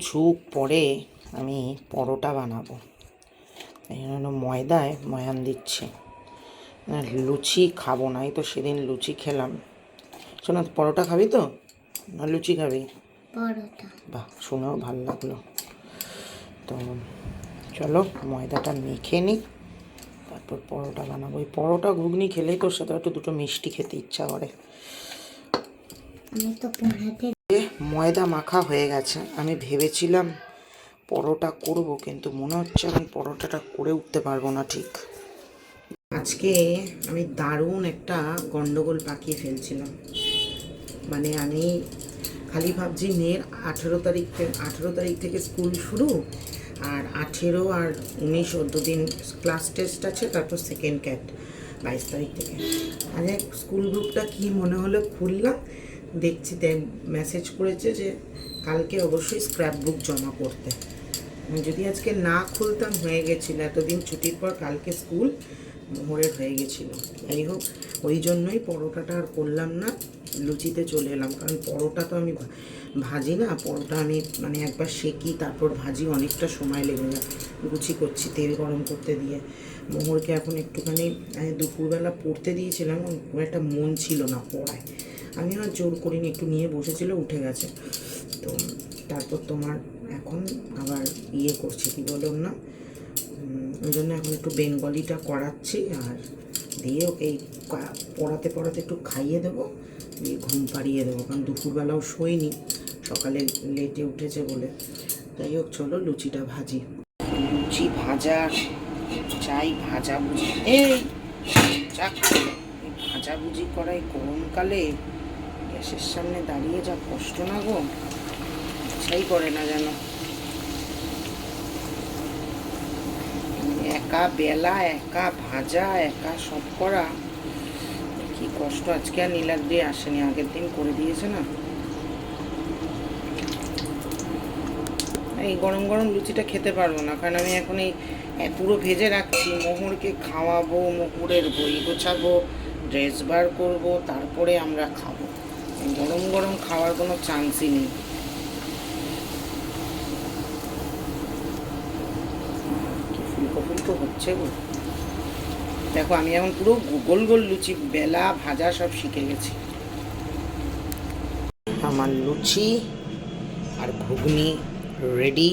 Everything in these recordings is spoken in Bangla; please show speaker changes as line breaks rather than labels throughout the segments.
যুগ পরে আমি পরোটা বানাবো, এই জন্য ময়দায় ময়ান দিচ্ছি। লুচি খাবো না, এই তো সেদিন লুচি খেলাম। শোনা, পরোটা খাবি তো না লুচি খাবি?
পরোটা।
বাহ, শুনেও ভালো লাগলো। তো চলো ময়দাটা মেখে নিই, তারপর পরোটা বানাবো। এই পরোটা ঘুগনি খেলেই তোর সাথে একটু দুটো মিষ্টি খেতে ইচ্ছা করে।
আমি তো পড়াতে
ময়দা মাখা হয়ে গেছে। আমি ভেবেছিলাম পরোটা করব, কিন্তু মনে হচ্ছে আমি পরোটাটা করে উঠতে পারবো না ঠিক। আজকে আমি দারুণ একটা গন্ডগোল পাকিয়ে ফেলছিলাম। মানে আমি খালি ভাবছি মেয়ের 18 তারিখ থেকে স্কুল শুরু, আর 18 আর 19 দুদিন ক্লাস টেস্ট আছে, তারপর সেকেন্ড ক্যাট 22 তারিখ থেকে। আরে স্কুল গ্রুপটা কি মনে হলো খুললাম, দেখছি মেসেজ করেছে যে কালকে অবশ্যই স্ক্র্যাপ বুক জমা করতে। যদি আজকে না খুলতাম হয়ে গেছিলো, এতদিন ছুটির পর কালকে স্কুল মোহরের হয়ে গেছিলো। যাই হোক, ওই জন্যই পরোটাটা আর করলাম না, লুচিতে চলে এলাম। কারণ পরোটা তো আমি ভাজি না, পরোটা আমি মানে একবার সেকি তারপর ভাজি, অনেকটা সময় লেগে যায়। লুচি করছি তেল গরম করতে দিয়ে। মোহরকে এখন একটুখানি দুপুরবেলা পড়তে দিয়েছিলাম, খুব একটা মন ছিল না পড়ায়। আমি আর জোর করিনি, একটু নিয়ে বসেছিল, উঠে গেছে। তো তারপর তোমার এখন আবার করছি, কি বললাম না, ওই জন্য এখন একটু বেঙ্গলিটা করাচ্ছি, আর দিয়ে ওকে পড়াতে পড়াতে একটু খাইয়ে দেবো, দিয়ে ঘুম পাড়িয়ে দেবো। কারণ দুপুরবেলাও শোয়নি, সকালে লেটে উঠেছে বলে। যাই হোক, চলো লুচিটা ভাজি। লুচি ভাজা চাই, ভাজাভুজি এই ভাজাভুজি করাই গরমকালে গ্যাসের সামনে দাঁড়িয়ে যা কষ্ট না গো, ইচ্ছাই করে না যেন। একা বেলা, একা ভাজা, একা সব করা, কি কষ্ট। আজকে আর নীলাদ্রি আসেনি, আগের দিন করে দিয়েছে না। এই গরম গরম লুচিটা খেতে পারবো না, কারণ আমি এখন এই পুরো ভেজে রাখছি। মোহরকে খাওয়াবো, মোহরের বই গোছাবো, ড্রেস বার করবো, তারপরে আমরা খাবো। গরম গরম খাওয়ার কোনো চান্সই নেই। কি ফুলকো ফুলকো হচ্ছে গো। দেখো, আমি এখন পুরো গোল গোল লুচি বেলা ভাজা সব শিখে গেছি। আমার লুচি আর ঘুগনি রেডি।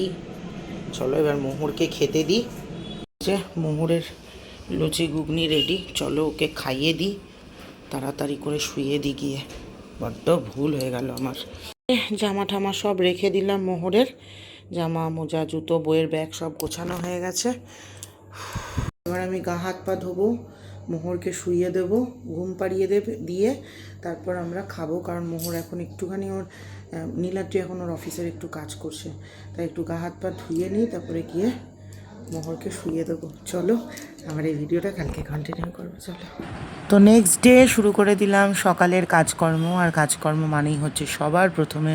চলো এবার মোহরকে খেতে দিই। যে মোহরের লুচি ঘুগনি রেডি, চলো ওকে খাইয়ে দিই, তাড়াতাড়ি করে শুয়ে দিই গিয়ে। বড্ড ভুল হয়ে গেল আমার। জামা ঠামা সব রেখে দিলাম, মোহরের জামা মোজা জুতো বইয়ের ব্যাগ সব গোছানো হয়ে গেছে। এবার আমি গা হাত পা ধোবো, মোহরকে শুইয়ে দেবো, ঘুম পাড়িয়ে দিয়ে তারপর আমরা খাবো। কারণ মোহর এখন একটুখানি ওর নীলাদ্রি এখন ওর অফিসের একটু কাজ করছে, তাই একটু গা হাত পা ধুয়ে নিই, তারপরে গিয়ে মোহরকে শুইয়ে দেবো। চলো আমার এই ভিডিওটা কালকে কন্টিনিউ করবো। চলো, তো নেক্সট ডে শুরু করে দিলাম সকালের কাজকর্ম। আর কাজকর্ম মানেই হচ্ছে সবার প্রথমে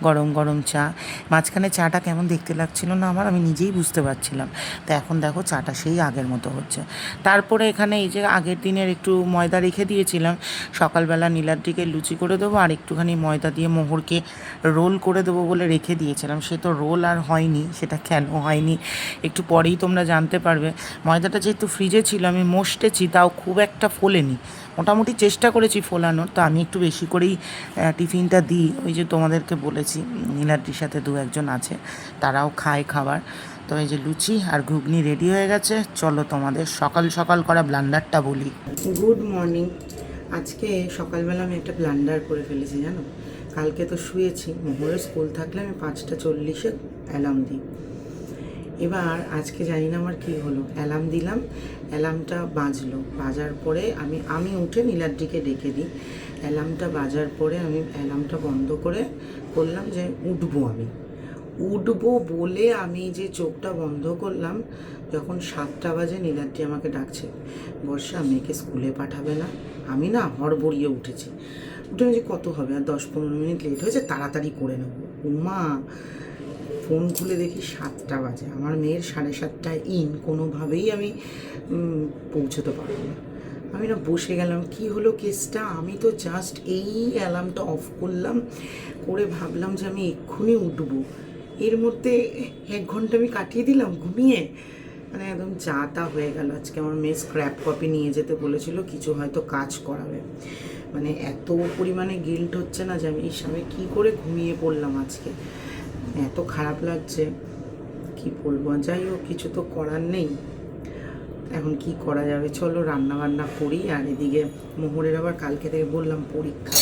গরম গরম চা। মাঝখানে চাটা কেমন দেখতে লাগছিল না আমার, আমি নিজেই বুঝতে পারছিলাম। তো এখন দেখো চাটা সেই আগের মতো হচ্ছে। তারপরে এখানে এই যে আগের দিনের একটু ময়দা রেখে দিয়েছিলাম, সকালবেলা নীলাদ্রিকে লুচি করে দেবো, আর একটুখানি ময়দা দিয়ে মোহরকে রোল করে দেবো বলে রেখে দিয়েছিলাম। সে তো রোল আর হয়নি, সেটা কেন হয়নি একটু পরেই তোমরা জানতে পারবে। ময়দাটা যেহেতু ফ্রিজে ছিল, আমি মোষ্টেছি, তাও খুব একটা ফোলেনি। মোটামুটি চেষ্টা করেছি ফোলানোর। তো আমি একটু বেশি করেই টিফিনটা দিই, ওই যে তোমাদেরকে বলেছি নীলাদ্রির সাথে দু একজন আছে, তারাও খায় খাবার। তো এই যে লুচি আর ঘুগনি রেডি হয়ে গেছে। চলো তোমাদের সকাল সকাল করা ব্লান্ডারটা বলি। Good morning. আজকে সকালবেলা আমি একটা ব্লান্ডার করে ফেলেছি জানো। কালকে তো শুয়েছি, মোহরের স্কুল থাকলে আমি 5:40 অ্যালার্ম দিই। এবার আজকে জানি না আমার কী হলো, অ্যালার্ম দিলাম, অ্যালার্মটা বাজলো, বাজার পরে আমি উঠে নীলাদ্রিকে ডেকে দিই। অ্যালার্মটা বাজার পরে আমি অ্যালার্মটা বন্ধ করে করলাম যে উঠবো বলে আমি যে চোখটা বন্ধ করলাম, যখন 7টা বাজে নীলাদ্রি আমাকে ডাকছে, বর্ষা মেয়েকে স্কুলে পাঠাবে না। আমি না হড়বড়িয়ে উঠেছি, উঠে যে কত হবে আর 10-15 মিনিট লেট হয়েছে, তাড়াতাড়ি করে নেবো। উমা, ফোন খুলে দেখি 7টা বাজে। আমার মেয়ের 7:30 কোনোভাবেই আমি পৌঁছতে পারবো না। আমি না বসে গেলাম, কি হলো কেসটা। আমি তো জাস্ট এই অ্যালার্মটা অফ করলাম, করে ভাবলাম যে আমি এক্ষুনি উঠবো, এর মধ্যে 1 ঘন্টা আমি কাটিয়ে দিলাম ঘুমিয়ে, মানে একদম যা তা হয়ে গেল। আজকে আমার মেয়ে স্ক্র্যাপ কপি নিয়ে যেতে বলেছিল, কিছু হয়তো কাজ করাবে। মানে এত পরিমাণে গিল্ট হচ্ছে না যে আমি কী করে ঘুমিয়ে পড়লাম আজকে, এত খারাপ লাগছে কি বলবো। যাই হোক, কিছু তো করার নেই, এখন কি করা যাবে। চলো রান্না বান্না করি। আর এদিকে মোহরের আবার কালকে থেকে বললাম পরীক্ষা,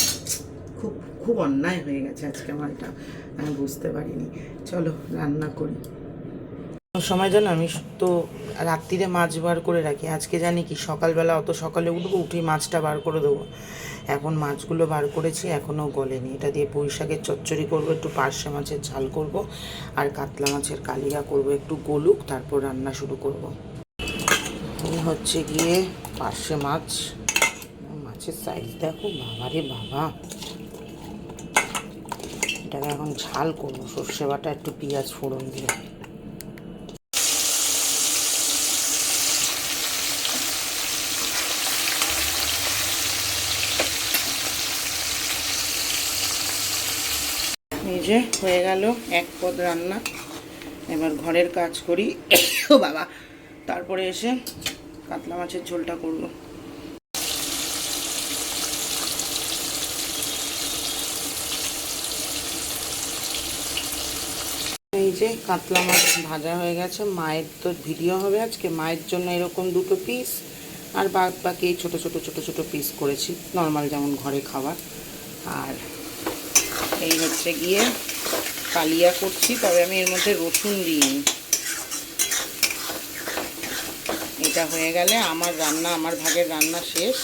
খুব খুব অন্যায় হয়ে গেছে আজকে আমার, এটা আমি বুঝতে পারিনি। চলো রান্না করি। সময় জানো আমি তো রাত্রিরে মাছ বার করে রাখি, আজকে জানি কি সকালবেলা অত সকালে উঠবো, উঠেই মাছটা বার করে দেবো। এখন মাছগুলো বার করেছি, এখনও গলেনি। এটা দিয়ে পুঁই শাকের চচ্চড়ি করবো, একটু পার্শে মাছের ঝাল করব, আর কাতলা মাছের কালিয়া করব, একটু গলুক তারপর রান্না শুরু করব। এই হচ্ছে গিয়ে পার্শে মাছ, মাছের সাইজ দেখো, বাবারে বাবা। এটাকে এখন ঝাল করবো, সর্ষে বাটা একটু পেঁয়াজ ফোড়ন দিয়ে। এই যে হয়ে গেল 1 পদ রান্না। এবার ঘরের কাজ করি ও বাবা, তারপরে এসে কাতলা মাছের ঝোলটা করব। এই যে কাতলা মাছ ভাজা হয়ে গেছে। মায়ের তো ভিডিও হবে আজকে, মায়ের জন্য এরকম 2টো পিস, আর বাকি ছোট ছোট ছোট ছোট পিস করেছি, নর্মাল যেমন ঘরে খাবার। আর এই হচ্ছে গিয়ে কালিয়া করছি, তবে আমি এর মধ্যে রসুন দিইনি। এটা হয়ে গেলে আমার রান্না, আমার ভাগের রান্না শেষ।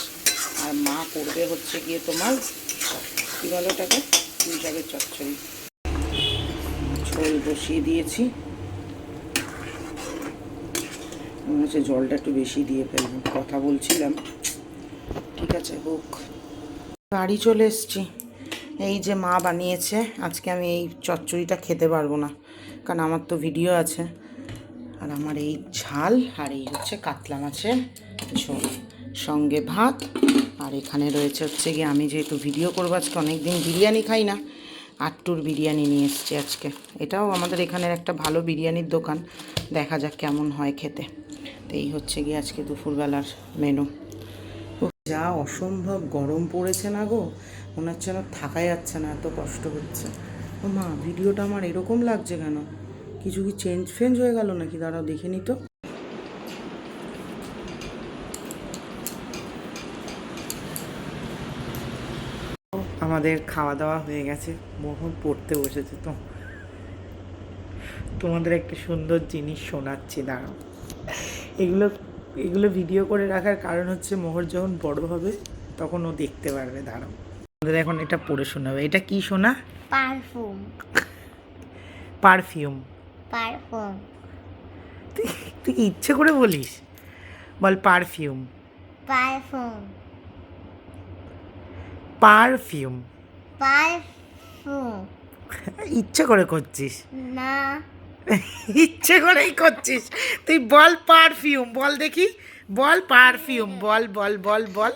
আর মা করবে হচ্ছে গিয়ে তোমার কী বলো ওটাকে, পুঁই শাকের চচ্চড়ি। ঝোল বসিয়ে দিয়েছি, মনে হচ্ছে জলটা একটু বেশি দিয়ে ফেলবো, কথা বলছিলাম। ঠিক আছে হোক। বাড়ি চলে এসছি। এই যে মা বানিয়েছে, আজকে আমি এই চচ্চড়িটা খেতে পারবো না, কারণ আমার তো ভিডিও আছে। আর আমার এই ঝাল, আর এই হচ্ছে কাতলা মাছের ঝোল, সঙ্গে ভাত। আর এখানে রয়েছে হচ্ছে গিয়ে, আমি যেহেতু ভিডিও করবো আজকে, অনেক দিন বিরিয়ানি খাই না, আট্টুর বিরিয়ানি নিয়ে এসছি আজকে। এটাও আমাদের এখানের একটা ভালো বিরিয়ানির দোকান, দেখা যাক কেমন হয় খেতে। তো এই হচ্ছে গিয়ে আজকে দুপুরবেলার মেনু। যা অসম্ভব গরম পড়েছে না গো, মনে হচ্ছে না থাকা যাচ্ছে না, এত কষ্ট হচ্ছে। ও মা, ভিডিওটা আমার এরকম লাগছে কেন? কিছু কি চেঞ্জ হয়ে গেল নাকি? দাঁড়াও দেখে নি তো। আমাদের খাওয়া দাওয়া হয়ে গেছে, মোহন পড়তে বসেছে। তো তোমাদের একটা সুন্দর জিনিস শোনাচ্ছি, দাঁড়াও। এগুলো ভিডিও করে রাখার কারণ হচ্ছে, মোহর যখন বড় হবে তখন ও দেখতে পারবে। দাঁড়াও, আমাদের এখন এটা পড়ে শোনাবে। এটা কি শোনা?
পারফিউম।
পারফিউম।
পারফিউম।
তুই ইচ্ছে করে বলিস? বল পারফিউম।
পারফিউম।
পারফিউম।
পারফিউম।
ইচ্ছে করে করছিস
না,
ইচ্ছে করেই করছিস তুই। বল পারফিউম, বল দেখি, বল পারফিউম, বল বল বল বল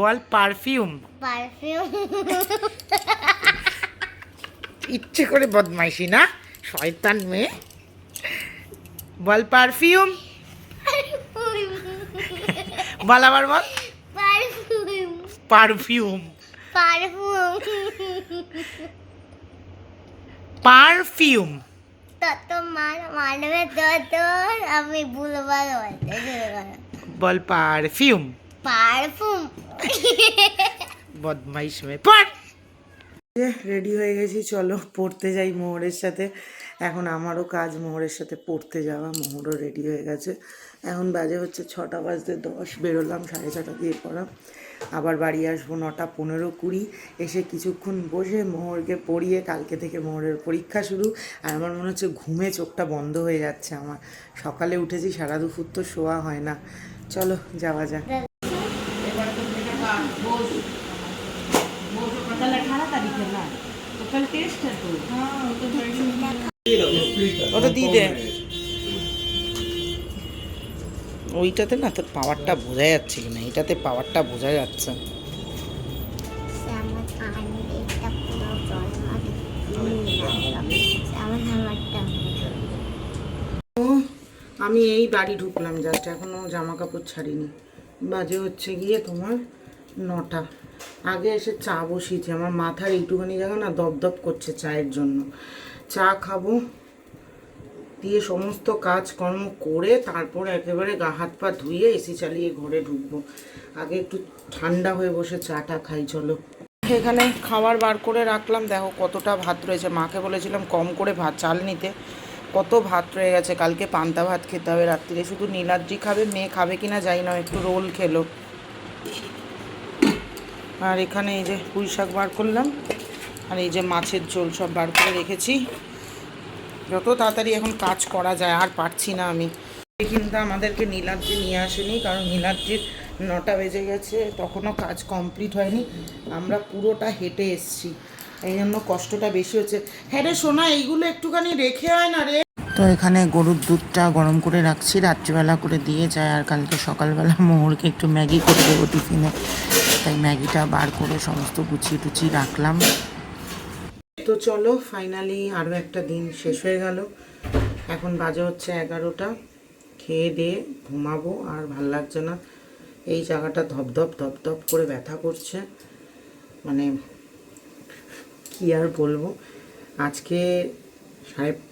বল পারফিউম।
পারফিউম।
ইচ্ছে করে বদমাইশি না, শয়তান মেয়ে। বল পারফিউম, বল আবার বল।
পারফিউম।
পারফিউম।
পারফিউম।
পারফিউম।
তত মানবে তত আমি ভুলবার বলতে শুরু করো।
বল পারফিউম।
পারফিউম।
বদমাইশ মেয়ে, পড়। রেডি হয়ে গেছি, চলো পড়তে যাই মোহরের সাথে। এখন আমারও কাজ মোহরের সাথে পড়তে যাওয়া। মোহরও রেডি হয়ে গেছে। এখন বাজে হচ্ছে 6:10, বেরোলাম 6:30 দিয়ে পড়া। আবার বাড়ি আসবো 9:15-20। এসে কিছুক্ষণ বসে মোহরকে পড়িয়ে, কালকে থেকে মোহরের পরীক্ষা শুরু। আর আমার মনে হচ্ছে ঘুমে চোখটা বন্ধ হয়ে যাচ্ছে আমার। সকালে উঠেছি, সারা দুপুর তো শোয়া হয় না। চলো যাওয়া যাক। ওটা দিয়ে দে। ওইটাতে না তোর পাওয়ারটা বোঝা যাচ্ছে কিনা, এটাতে পাওয়ারটা বোঝা যাচ্ছে।
আমার
আমি এই বাড়ি ঢুকলাম জাস্ট, এখনও জামা কাপড় ছাড়িনি। বাজে হচ্ছে গিয়ে তোমার 9টা। আগে এসে চা বসিয়েছি, আমার মাথার এইটুখানি জায়গা না দপদপ করছে চায়ের জন্য। চা খাবো, দিয়ে সমস্ত কাজকর্ম করে তারপর একেবারে গা হাত পা ধুয়ে এসি চালিয়ে ঘরে ঢুকবো। আগে একটু ঠান্ডা হয়ে বসে চাটা খাই। চলো, এখানে খাবার বার করে রাখলাম। দেখো কতটা ভাত রয়েছে, মাকে বলেছিলাম কম করে ভাত চাল নিতে, কত ভাত রয়ে গেছে। কালকে পান্তা ভাত খেতে হবে রাত্রিরে। শুধু নীলাদ্রি খাবে, মেয়ে খাবে কিনা জানি না, একটু রোল খেলো। আর এখানে এই যে পুঁই শাক বার করলাম, আর এই যে মাছের ঝোল সব বার করে রেখেছি। যত তাড়াতাড়ি এখন কাজ করা যায়, আর পারছি না আমি। কিন্তু আমাদেরকে নীলাদ্রি নিয়ে আসেনি, কারণ নীলাদ্রির 9টা বেজে গেছে, তখনও কাজ কমপ্লিট হয়নি। আমরা পুরোটা হেঁটে এসছি, এই জন্য কষ্টটা বেশি হচ্ছে। হ্যাঁ রে সোনা, এইগুলো একটুখানি রেখে হয় না রে। তো এখানে গরুর দুধটা গরম করে রাখছি, রাত্রিবেলা করে দিয়ে যায়। আর কালকে সকালবেলা মোহরকে একটু ম্যাগি করে দেবো টিফিনে, তাই ম্যাগিটা বার করে সমস্ত গুছিয়ে টুচিয়ে রাখলাম। তো চলো, ফাইনালি আরও একটা দিন শেষ হয়ে গেল। এখন বাজে হচ্ছে 11টা। খেয়ে দিয়ে ঘুমাবো, আর ভাল লাগছে না। এই জায়গাটা ধপধপ ধপধপ করে ব্যথা করছে, মানে কি আর বলবো। আজকে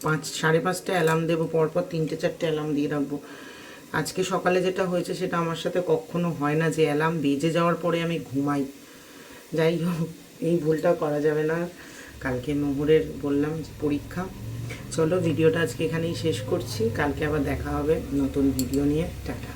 5:30 অ্যালার্ম দেবো, পরপর 3-4টে অ্যালার্ম দিয়ে রাখবো। আজকে সকালে যেটা হয়েছে সেটা আমার সাথে কখনো হয় না, যে অ্যালার্ম বেজে যাওয়ার পরে আমি ঘুমাই। যাই হোক, এই ভুলটা করা যাবে না। কালকে মোহরের বললাম যে পরীক্ষা। চলো, ভিডিওটা আজকে এখানেই শেষ করছি। কালকে আবার দেখা হবে নতুন ভিডিও নিয়ে। টাটা।